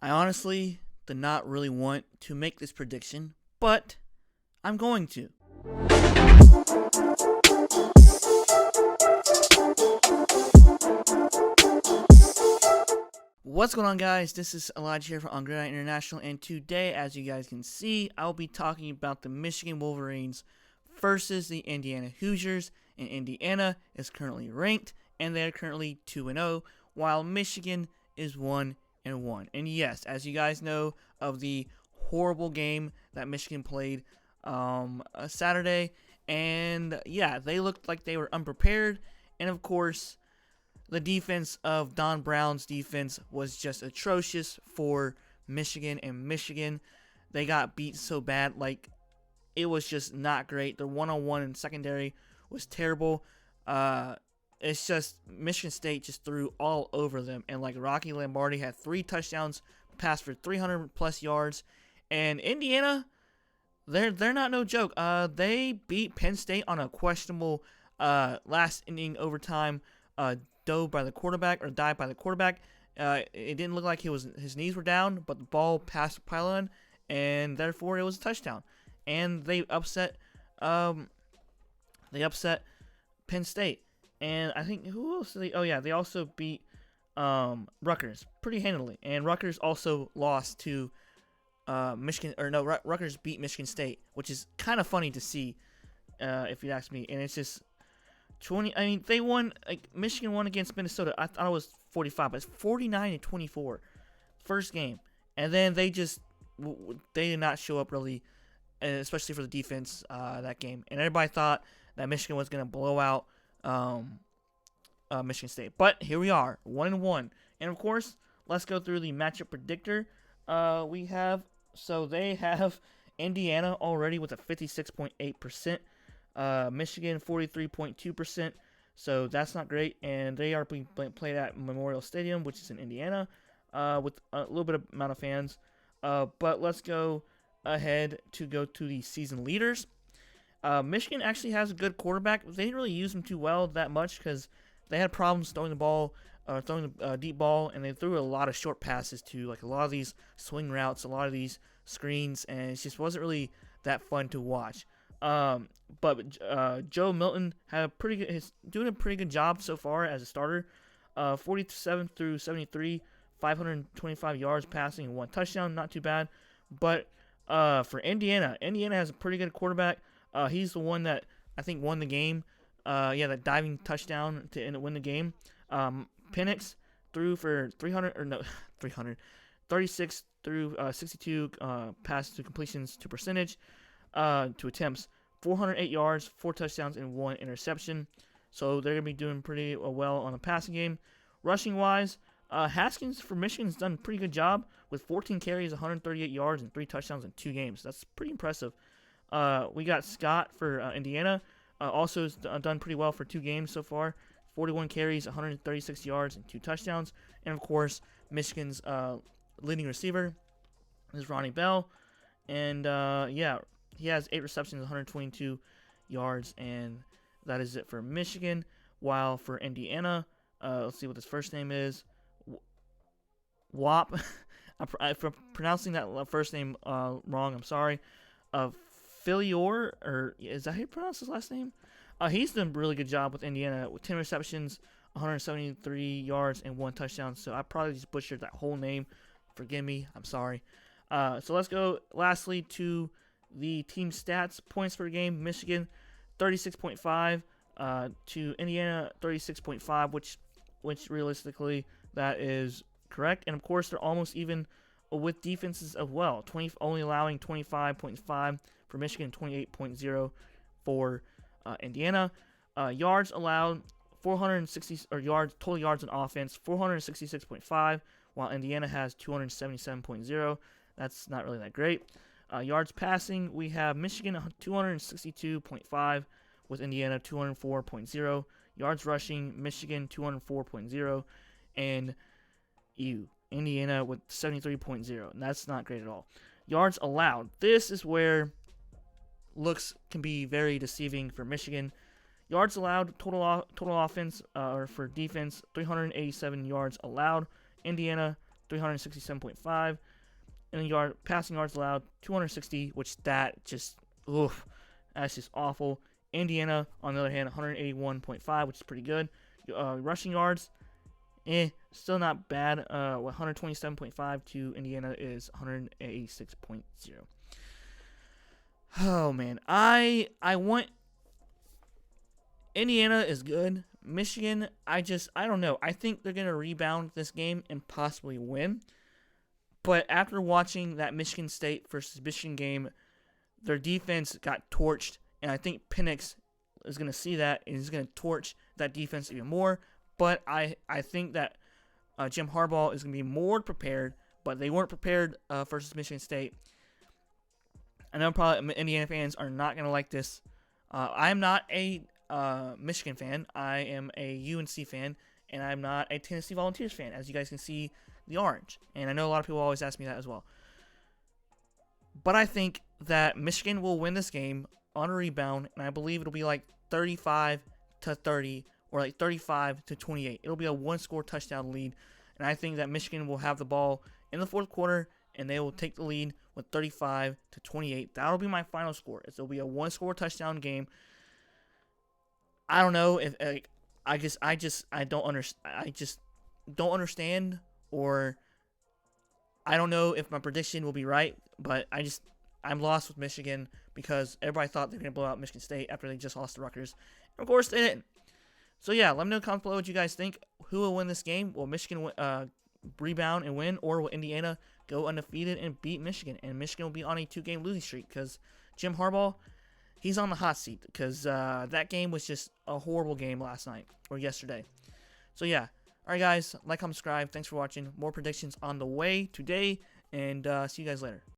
I honestly did not really want to make this prediction, but I'm going to. What's going on, guys? This is Elijah here from Gridiron International, and today, as you guys can see, I'll be talking about the Michigan Wolverines versus the Indiana Hoosiers. And Indiana is currently ranked, and they're currently 2-0, while Michigan is 1-1. And yes, as you guys know of the horrible game that Michigan played Saturday, and yeah, they looked like they were unprepared, and of course, the defense of Don Brown's defense was just atrocious for Michigan, and Michigan, they got beat so bad, like, it was just not great. Their one-on-one in secondary was terrible. It's just Michigan State just threw all over them, and like Rocky Lombardi had 3 touchdowns, passed for 300 plus yards, and Indiana, they're not no joke. They beat Penn State on a questionable last inning overtime dive by the quarterback. It didn't look like his knees were down, but the ball passed the pylon, and therefore it was a touchdown. And they upset Penn State. And I think who else? They also beat Rutgers pretty handily. And Rutgers also lost to Rutgers beat Michigan State, which is kind of funny to see, if you ask me. And it's just 20. I mean, they won. Like, Michigan won against Minnesota. I thought it was 45, but it's 49-24, first game. And then they did not show up really, especially for the defense that game. And everybody thought that Michigan was going to blow out Michigan State. But here we are, 1-1. And of course, let's go through the matchup predictor. They have Indiana already with a 56.8%. Michigan 43.2%. So that's not great. And they are being played at Memorial Stadium, which is in Indiana, with a little bit of amount of fans. But let's go ahead to go to the season leaders. Michigan actually has a good quarterback. They didn't really use him too well that much because they had problems throwing the deep ball, and they threw a lot of short passes to like a lot of these swing routes, a lot of these screens, and it just wasn't really that fun to watch. But Joe Milton is doing a pretty good job so far as a starter. 47 through 73, 525 yards passing and 1 touchdown, not too bad. But for Indiana has a pretty good quarterback. He's the one that I think won the game. That diving touchdown to win the game. Penix threw for 36 through 62 pass to completions to percentage to attempts, 408 yards, 4 touchdowns, and 1 interception. So they're going to be doing pretty well on the passing game. Rushing wise, Haskins for Michigan's done a pretty good job with 14 carries, 138 yards, and 3 touchdowns in 2 games. That's pretty impressive. We got Scott for Indiana. Also has done pretty well for 2 games so far. 41 carries, 136 yards, and 2 touchdowns. And, of course, Michigan's leading receiver is Ronnie Bell. And, he has 8 receptions, 122 yards, and that is it for Michigan. While for Indiana, let's see what his first name is. Wop. For pronouncing that first name wrong, I'm sorry. Filior, or is that how you pronounce his last name? He's done a really good job with Indiana with 10 receptions, 173 yards, and 1 touchdown. So I probably just butchered that whole name. Forgive me. I'm sorry. So let's go lastly to the team stats. Points per game, Michigan 36.5 to Indiana 36.5, which realistically that is correct. And of course they're almost even with defenses as well. Only allowing 25.5 for Michigan, 28.0 for Indiana. Yards allowed 460 total yards on offense 466.5, while Indiana has 277.0. That's not really that great. Yards passing, we have Michigan 262.5 with Indiana 204.0. Yards rushing, Michigan 204.0, and Indiana with 73.0. And that's not great at all. Yards allowed. This is where looks can be very deceiving for Michigan. Yards allowed, total offense or for defense, 387 yards allowed. Indiana 367.5. And passing yards allowed, 260, which that just, oof, that's just awful. Indiana, on the other hand, 181.5, which is pretty good. Rushing yards, still not bad. 127.5 to Indiana is 186.0. Oh man, I want Indiana is good. Michigan, I don't know. I think they're gonna rebound this game and possibly win. But after watching that Michigan State versus Michigan game, their defense got torched, and I think Penix is going to see that and he's going to torch that defense even more. But I think that Jim Harbaugh is going to be more prepared, but they weren't prepared versus Michigan State. I know probably Indiana fans are not going to like this. I am not a Michigan fan. I am a UNC fan, and I'm not a Tennessee Volunteers fan, as you guys can see the orange. And I know a lot of people always ask me that as well. But I think that Michigan will win this game on a rebound, and I believe it'll be like 35-30 or like 35-28. It'll be a one-score touchdown lead, and I think that Michigan will have the ball in the fourth quarter, and they will take the lead with 35-28. That'll be my final score. It'll be a one-score touchdown game. I don't know if I just don't understand, or I don't know if my prediction will be right, but I'm lost with Michigan because everybody thought they were going to blow out Michigan State after they just lost to Rutgers. And of course, they didn't. So yeah, let me know in the comments below what you guys think. Who will win this game? Will Michigan rebound and win, or will Indiana go undefeated and beat Michigan? And Michigan will be on a 2-game losing streak because Jim Harbaugh, he's on the hot seat because that game was just a horrible game last night or yesterday. So yeah. Alright guys, like, comment, subscribe. Thanks for watching. More predictions on the way today, and see you guys later.